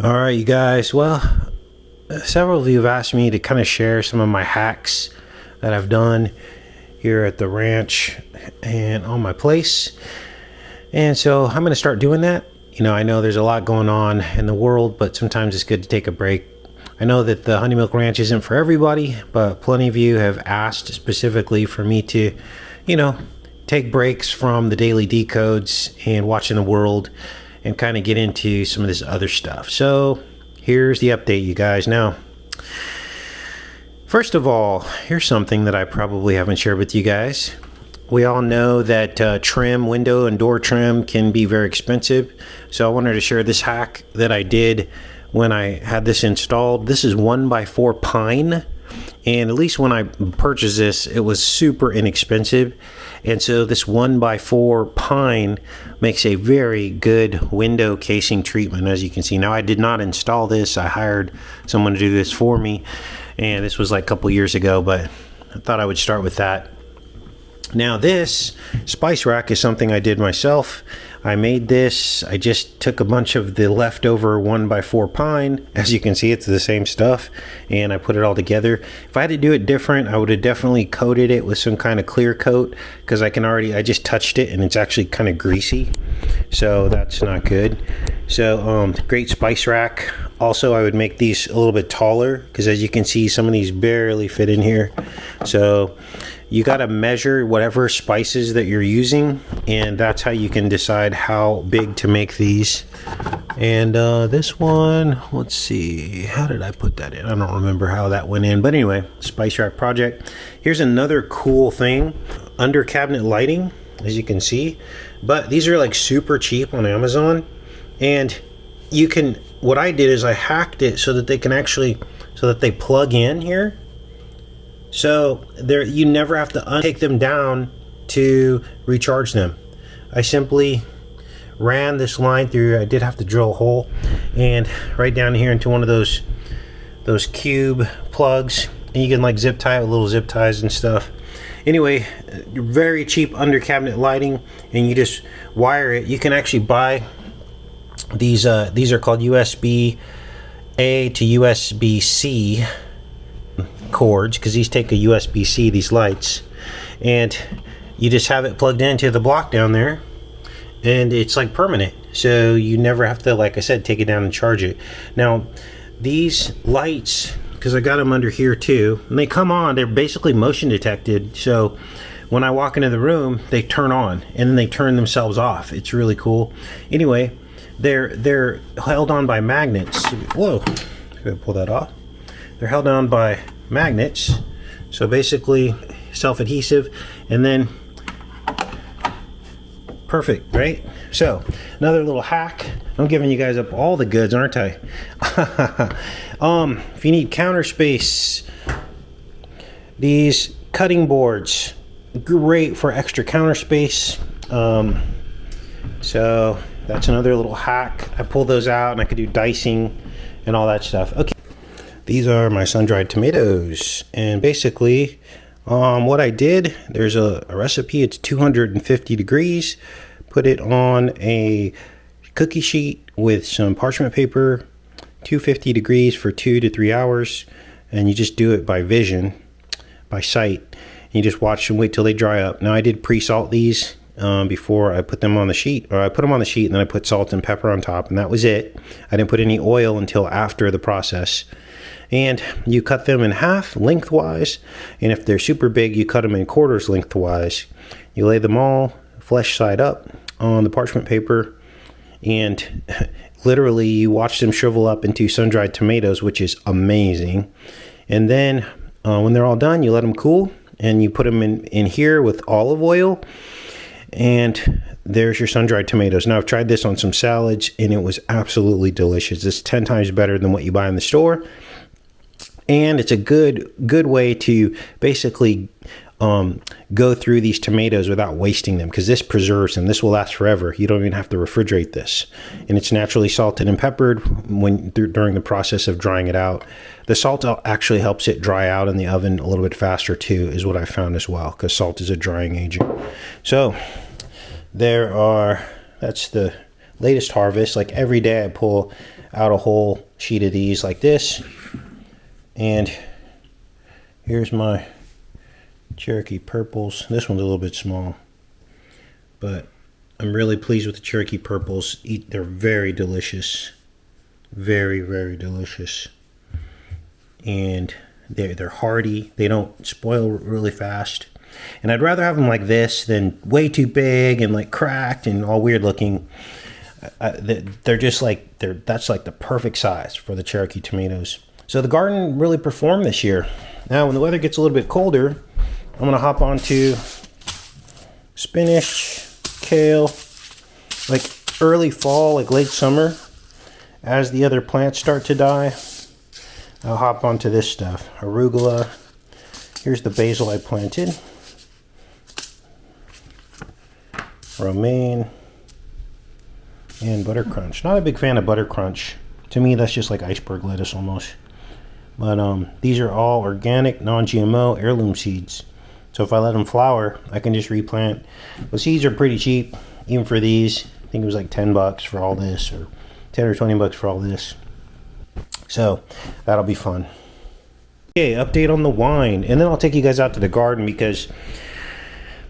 All right, you guys. Well, several of you have asked me to kind of share some of my hacks that I've done here at the ranch and on my place. And so I'm going to start doing that. I know there's a lot going on in the world, but sometimes it's good to take a break. I know that the Honey Milk Ranch isn't for everybody, but plenty of you have asked specifically for me to, take breaks from the daily decodes and watching the world and kind of get into some of this other stuff. So here's the update, you guys. Now, first of all, here's something that I probably haven't shared with you guys. We all know that trim, window and door trim can be very expensive. So I wanted to share this hack that I did when I had this installed. This is 1x4 pine. And at least when I purchased this, it was super inexpensive. And so this 1x4 pine makes a very good window casing treatment, as you can see. Now, I did not install this. I hired someone to do this for me. And this was like a couple years ago, but I thought I would start with that. Now, this spice rack is something I did myself. I made this. I just took a bunch of the leftover 1x4 pine. As you can see, it's the same stuff, and I put it all together. If I had to do it different, I would have definitely coated it with some kind of clear coat, because I just touched it and it's actually kind of greasy, so that's not good. So great spice rack. Also, I would make these a little bit taller, because as you can see, some of these barely fit in here. So you got to measure whatever spices that you're using, and that's how you can decide how big to make these. And this one, let's see, how did I put that in? I don't remember how that went in, but anyway, spice rack project. Here's another cool thing, under cabinet lighting, as you can see, but these are like super cheap on Amazon. And you can, what I did is I hacked it so that they can actually, so that they plug in here. So there, you never have to take them down to recharge them. I simply ran this line through. I did have to drill a hole, and right down here into one of those cube plugs, and you can like zip tie it with little zip ties and stuff. Anyway, very cheap under cabinet lighting, and you just wire it. You can actually buy these are called USB-A to USB-C cords, because these take a USB-C, these lights, and you just have it plugged into the block down there, and it's like permanent, so you never have to, like I said, take it down and charge it. Now, these lights, because I got them under here too, and they come on, they're basically motion detected, so when I walk into the room, they turn on and then they turn themselves off. It's really cool. Anyway, they're held on by magnets. Whoa, I'm gonna pull that off. They're held on by magnets, so basically self-adhesive, and then perfect, right? So another little hack. I'm giving you guys up all the goods, aren't I? If you need counter space, these cutting boards, great for extra counter space. So that's another little hack. I pull those out and I could do dicing and all that stuff. Okay. These are my sun-dried tomatoes, and basically what I did, there's a recipe. It's 250 degrees. Put it on a cookie sheet with some parchment paper, 250 degrees for 2 to 3 hours, and you just do it by vision, by sight, and you just watch and wait till they dry up. Now, I did pre-salt these before I put them on the sheet, or I put them on the sheet and then I put salt and pepper on top, and that was it. I didn't put any oil until after the process. And you cut them in half lengthwise, and if they're super big, you cut them in quarters lengthwise. You lay them all flesh side up on the parchment paper, and literally you watch them shrivel up into sun-dried tomatoes, which is amazing. And then when they're all done, you let them cool, and you put them in here with olive oil, and there's your sun-dried tomatoes. Now, I've tried this on some salads, and it was absolutely delicious. It's 10 times better than what you buy in the store. And it's a good way to basically go through these tomatoes without wasting them, because this preserves them. This will last forever. You don't even have to refrigerate this, and it's naturally salted and peppered during the process of drying it out. The salt actually helps it dry out in the oven a little bit faster too, is what I found as well, because salt is a drying agent. So that's the latest harvest. Like every day I pull out a whole sheet of these like this. And here's my Cherokee purples. This one's a little bit small, but I'm really pleased with the Cherokee purples. They're very delicious. Very, very delicious. And they're hearty. They don't spoil really fast. And I'd rather have them like this than way too big and like cracked and all weird looking. They're just like, that's like the perfect size for the Cherokee tomatoes. So the garden really performed this year. Now when the weather gets a little bit colder, I'm gonna hop onto spinach, kale, like early fall, like late summer. As the other plants start to die, I'll hop onto this stuff. Arugula. Here's the basil I planted. Romaine. And butter crunch. Not a big fan of butter crunch. To me, that's just like iceberg lettuce almost. But these are all organic, non-GMO heirloom seeds. So if I let them flower, I can just replant. The seeds are pretty cheap, even for these. I think it was like 10 bucks for all this, or 10 or 20 bucks for all this. So that'll be fun. Okay, update on the wine. And then I'll take you guys out to the garden because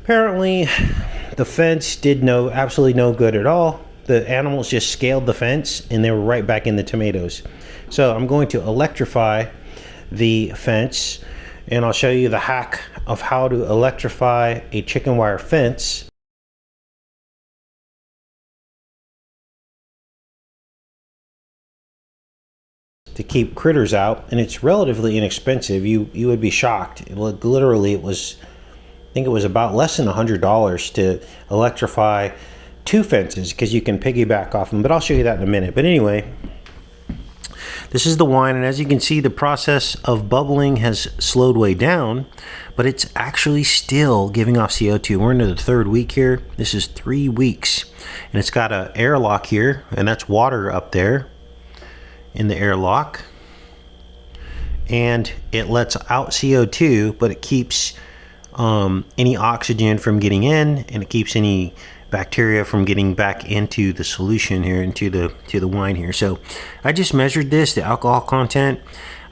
apparently the fence did absolutely no good at all. The animals just scaled the fence and they were right back in the tomatoes. So I'm going to electrify the fence, and I'll show you the hack of how to electrify a chicken wire fence. To keep critters out, and it's relatively inexpensive. You would be shocked. Literally, I think it was about less than $100 to electrify 2 fences, because you can piggyback off them, but I'll show you that in a minute. But anyway, this is the wine, and as you can see, the process of bubbling has slowed way down, but it's actually still giving off CO2. We're into the 3rd week here. This is 3 weeks, and it's got an airlock here, and that's water up there in the airlock, and it lets out CO2, but it keeps any oxygen from getting in, and it keeps any bacteria from getting back into the solution here, into the wine here. So I just measured this, the alcohol content.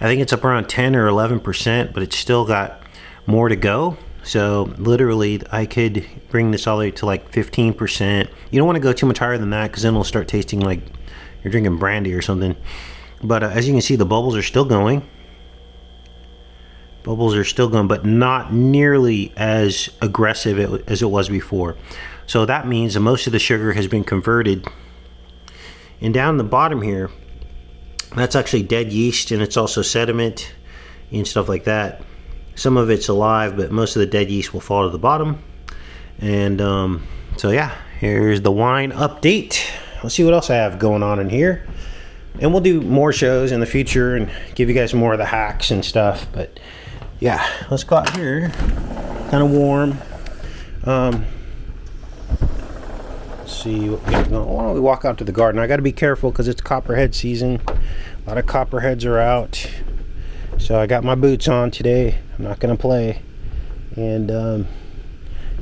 I think it's up around 10 or 11%, but it's still got more to go. So literally I could bring this all the way to like 15%. You don't want to go too much higher than that, because then it'll start tasting like you're drinking brandy or something. But as you can see, the bubbles are still going. Bubbles are still going, but not nearly as aggressive as it was before. So that means that most of the sugar has been converted. And down the bottom here, that's actually dead yeast, and it's also sediment and stuff like that. Some of it's alive, but most of the dead yeast will fall to the bottom. And so yeah, here's the wine update. Let's see what else I have going on in here. And we'll do more shows in the future and give you guys more of the hacks and stuff. But yeah, let's go out here. Kind of warm. Let's see what we got going. Why don't we walk out to the garden? I got to be careful because it's copperhead season. A lot of copperheads are out. So I got my boots on today. I'm not going to play. And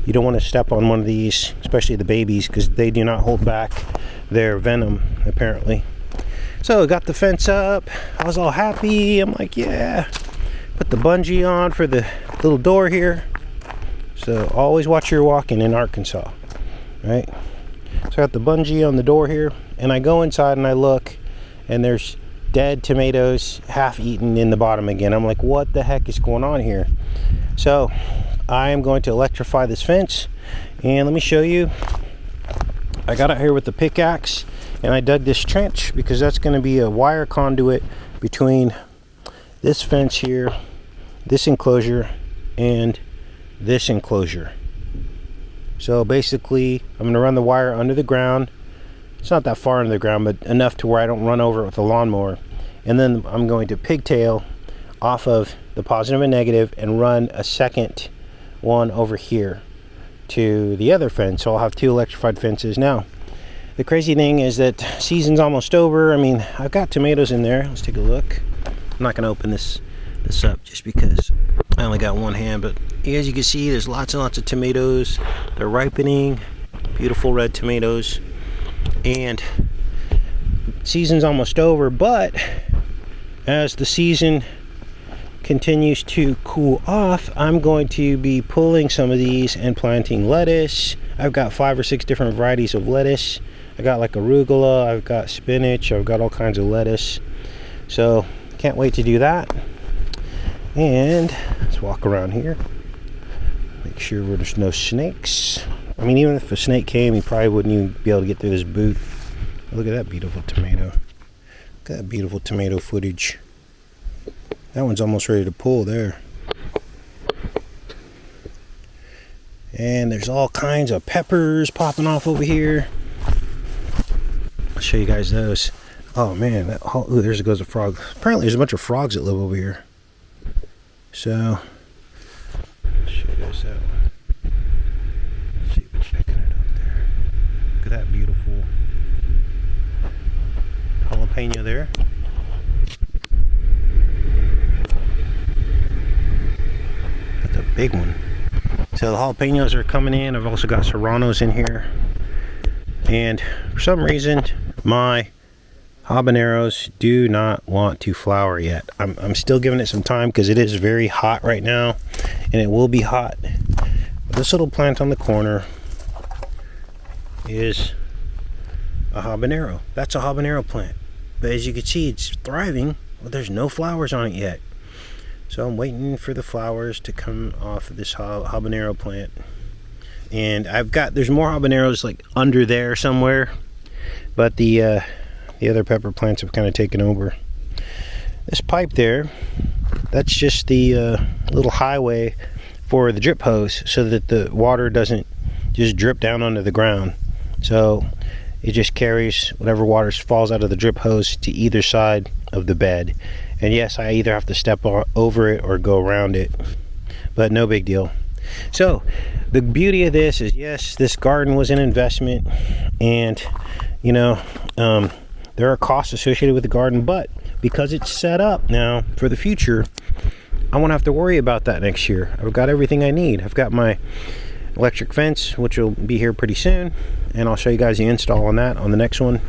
you don't want to step on one of these, especially the babies, because they do not hold back their venom, apparently. So I got the fence up. I was all happy. I'm like, yeah. Put the bungee on for the little door here. So always watch your walking in Arkansas, right? So I got the bungee on the door here, and I go inside and I look, and there's dead tomatoes half eaten in the bottom again. I'm like, what the heck is going on here? So I am going to electrify this fence, and let me show you. I got out here with the pickaxe, and I dug this trench because that's going to be a wire conduit between this fence here, this enclosure, and this enclosure. So basically I'm going to run the wire under the ground. It's not that far under the ground, but enough to where I don't run over it with a lawnmower. And then I'm going to pigtail off of the positive and negative and run a second one over here to the other fence. So I'll have 2 electrified fences. Now the crazy thing is that season's almost over. I mean, I've got tomatoes in there. Let's take a look. I'm not going to open this up just because I only got one hand, but as you can see, there's lots and lots of tomatoes. They're ripening, beautiful red tomatoes. And season's almost over, but as the season continues to cool off, I'm going to be pulling some of these and planting lettuce. I've got 5 or 6 different varieties of lettuce. I got like arugula, I've got spinach, I've got all kinds of lettuce. So can't wait to do that. And let's walk around here, make sure there's no snakes. I mean, even if a snake came, he probably wouldn't even be able to get through this boot. Look at that beautiful tomato. Look at that beautiful tomato footage. That one's almost ready to pull there. And there's all kinds of peppers popping off over here. I'll show you guys those. Oh man, ooh, there goes a frog. Apparently there's a bunch of frogs that live over here. So, I'll show you guys that one. Let's see if it's picking it up there. Look at that beautiful jalapeno there. That's a big one. So the jalapenos are coming in. I've also got serranos in here. And for some reason, my habaneros do not want to flower yet. I'm still giving it some time because it is very hot right now, and it will be hot. This little plant on the corner is a habanero. That's a habanero plant. But as you can see, it's thriving. Well, there's no flowers on it yet. So I'm waiting for the flowers to come off of this habanero plant. And there's more habaneros like under there somewhere, but the other pepper plants have kind of taken over. This pipe there, that's just the little highway for the drip hose, so that the water doesn't just drip down onto the ground. So it just carries whatever water falls out of the drip hose to either side of the bed. And yes, I either have to step over it or go around it, but no big deal. So the beauty of this is, yes, this garden was an investment, and you know, there are costs associated with the garden, but because it's set up now for the future, I won't have to worry about that next year. I've got everything I need. I've got my electric fence, which will be here pretty soon, and I'll show you guys the install on that on the next one.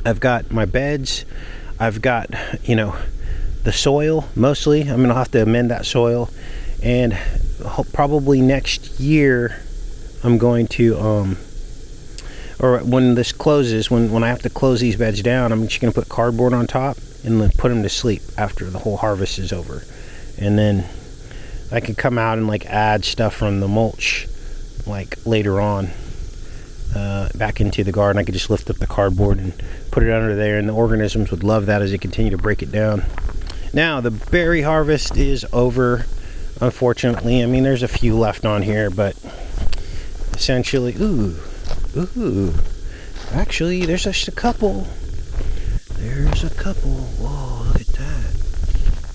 I've got my beds. I've got, you know, the soil mostly. I'm gonna have to amend that soil, and probably next year I'm going to or when this closes, when I have to close these beds down, I'm just gonna put cardboard on top and then put them to sleep after the whole harvest is over. And then I can come out and like add stuff from the mulch like later on back into the garden. I could just lift up the cardboard and put it under there, and the organisms would love that as they continue to break it down. Now the berry harvest is over, unfortunately. I mean, there's a few left on here, but essentially, ooh, actually there's just a couple. There's a couple. Whoa, look at that.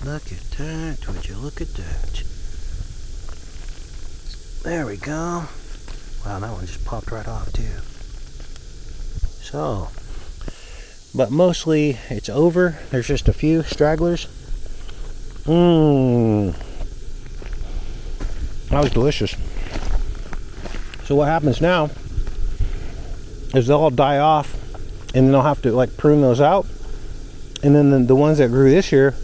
Look at that. Would you look at that? There we go. Wow, that one just popped right off too. So, but mostly it's over. There's just a few stragglers. That was delicious. So what happens now is they'll all die off, and then they'll have to like prune those out, and then the ones that grew this year,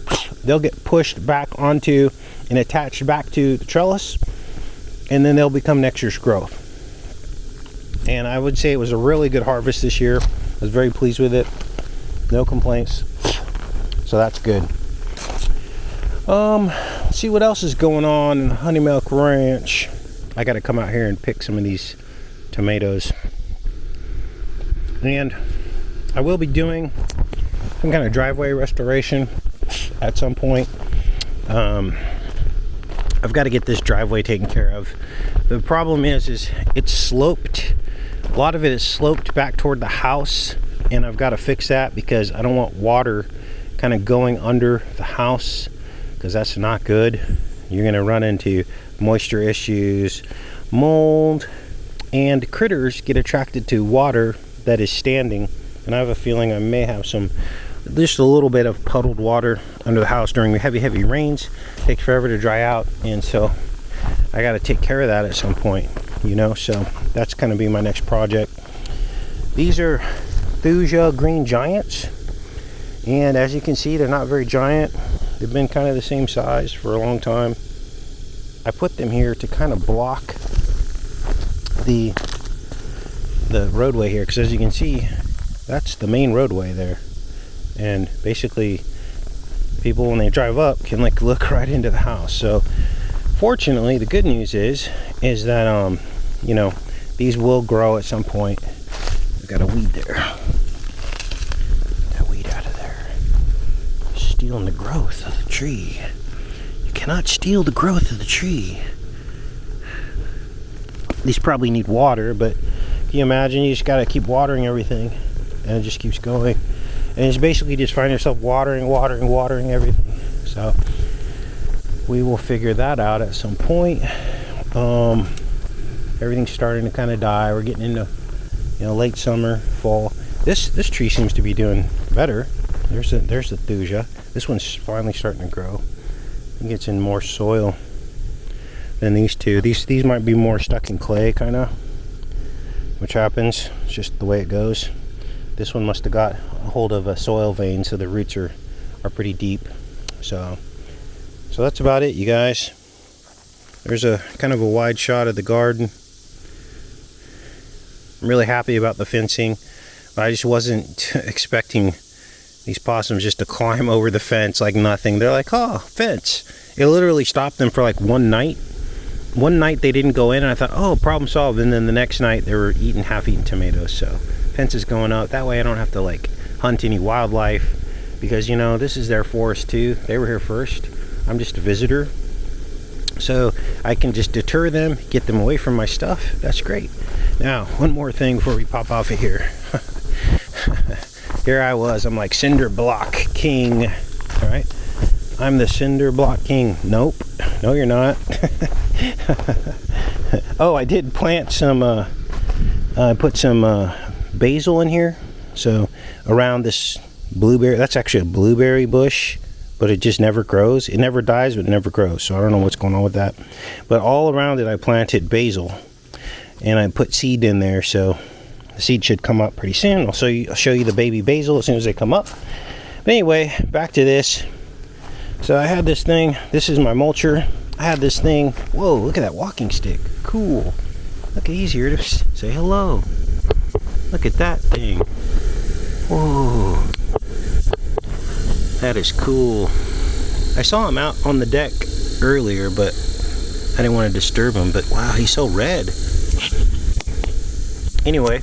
they'll get pushed back onto and attached back to the trellis, and then they'll become next year's growth. And I would say it was a really good harvest this year. I was very pleased with it. No complaints. So that's good. Let's see what else is going on in Honey Milk Ranch. I got to come out here and pick some of these tomatoes. And I will be doing some kind of driveway restoration at some point. I've got to get this driveway taken care of. The problem is it's sloped. A lot of it is sloped back toward the house, and I've got to fix that because I don't want water kind of going under the house, because that's not good. You're going to run into moisture issues, mold, and critters get attracted to water that is standing. And I have a feeling I may have just a little bit of puddled water under the house during the heavy rains. It takes forever to dry out, and so I got to take care of that at some point, you know. So that's going to be my next project. These are Thuja green giants. And as you can see, they're not very giant. They've been kind of the same size for a long time. I put them here to kind of block the roadway here, because as you can see, that's the main roadway there. And basically, people when they drive up can like look right into the house. So fortunately, the good news is that you know, these will grow at some point. We've got a weed there. Get that weed out of there. Stealing the growth of the tree. You cannot steal the growth of the tree. These probably need water, but can you imagine? You just gotta keep watering everything, and it just keeps going. And it's basically just find yourself watering everything. So we will figure that out at some point. Everything's starting to kind of die. We're getting into, you know, late summer, fall. This tree seems to be doing better. There's the Thuja. This one's finally starting to grow. I think it's in more soil than these two. These might be more stuck in clay, kind of, which happens. It's just the way it goes. This one must have got a hold of a soil vein, so the roots are pretty deep. So that's about it, you guys. There's a kind of a wide shot of the garden. I'm really happy about the fencing, but I just wasn't expecting these possums just to climb over the fence like nothing. They're like, oh, fence. It literally stopped them for like one night. One night they didn't go in, and I thought, oh, problem solved. And then the next night they were eating half-eaten tomatoes. So fence is going up. That way I don't have to like hunt any wildlife, because, you know, this is their forest too. They were here first. I'm just a visitor. So I can just deter them, get them away from my stuff. That's great. Now, one more thing before we pop off of here. Here I was. I'm like cinder block king. All right. I'm the cinder block king. Nope. No, you're not. Oh, I did plant some, I put some basil in here. So around this blueberry, that's actually a blueberry bush, but it just never grows. It never dies, but it never grows. So I don't know what's going on with that. But all around it, I planted basil, and I put seed in there. So the seed should come up pretty soon. I'll show you the baby basil as soon as they come up. But anyway, back to this. So I had this thing. This is my mulcher. I had this thing. Whoa, look at that walking stick. Cool. Look, he's here to say hello. Look at that thing. Whoa. That is cool. I saw him out on the deck earlier, but I didn't want to disturb him. But wow, he's so red. Anyway,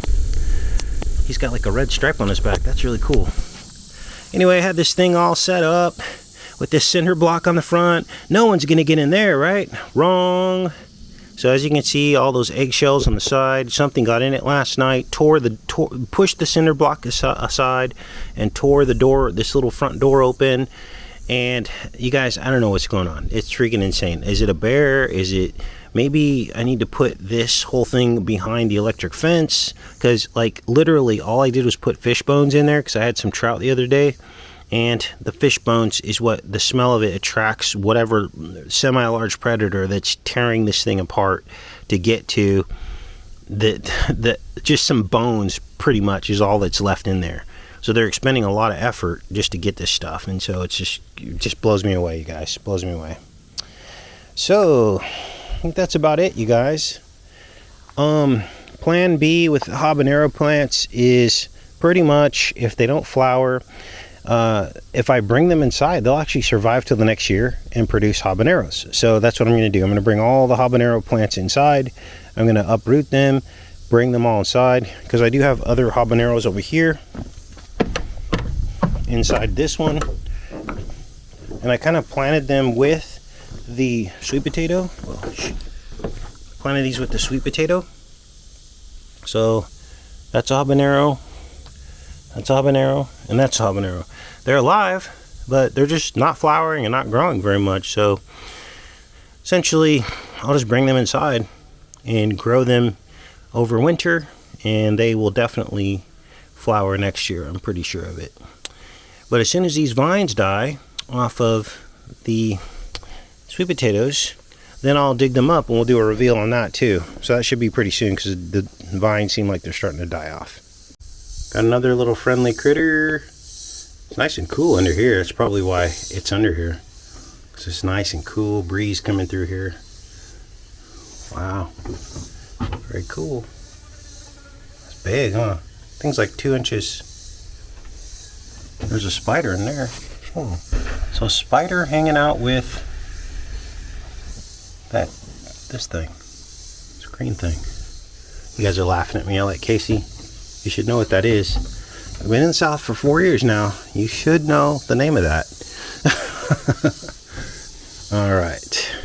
he's got like a red stripe on his back. That's really cool. Anyway, I had this thing all set up with this cinder block on the front. No one's gonna get in there, right? Wrong. So as you can see, all those eggshells on the side, something got in it last night, pushed the cinder block aside and tore the door, this little front door open. And you guys, I don't know what's going on. It's freaking insane. Is it a bear? Is it, maybe I need to put this whole thing behind the electric fence? Because like literally all I did was put fish bones in there because I had some trout the other day. And the fish bones is what, the smell of it attracts whatever semi-large predator that's tearing this thing apart to get to the just some bones pretty much is all that's left in there. So they're expending a lot of effort just to get this stuff. And so it just blows me away, you guys. It blows me away. So I think that's about it, you guys. Plan B with the habanero plants is pretty much if they don't flower, if I bring them inside, they'll actually survive till the next year and produce habaneros. So that's what I'm going to do. I'm going to bring all the habanero plants inside. I'm going to uproot them, bring them all inside, because I do have other habaneros over here inside this one. And I kind of planted them with the sweet potato. Well, planted these with the sweet potato. So that's a habanero. That's a habanero, and that's a habanero. They're alive, but they're just not flowering and not growing very much. So essentially, I'll just bring them inside and grow them over winter, and they will definitely flower next year. I'm pretty sure of it. But as soon as these vines die off of the sweet potatoes, then I'll dig them up, and we'll do a reveal on that too. So that should be pretty soon, because the vines seem like they're starting to die off. Got another little friendly critter. It's nice and cool under here. That's probably why it's under here. It's just nice and cool breeze coming through here. Wow. Very cool. It's big, huh? Thing's like 2 inches. There's a spider in there. Oh. So a spider hanging out with this thing. This green thing. You guys are laughing at me. I'm like, Casey, you should know what that is. I've been in the South for 4 years now. You should know the name of that. All right.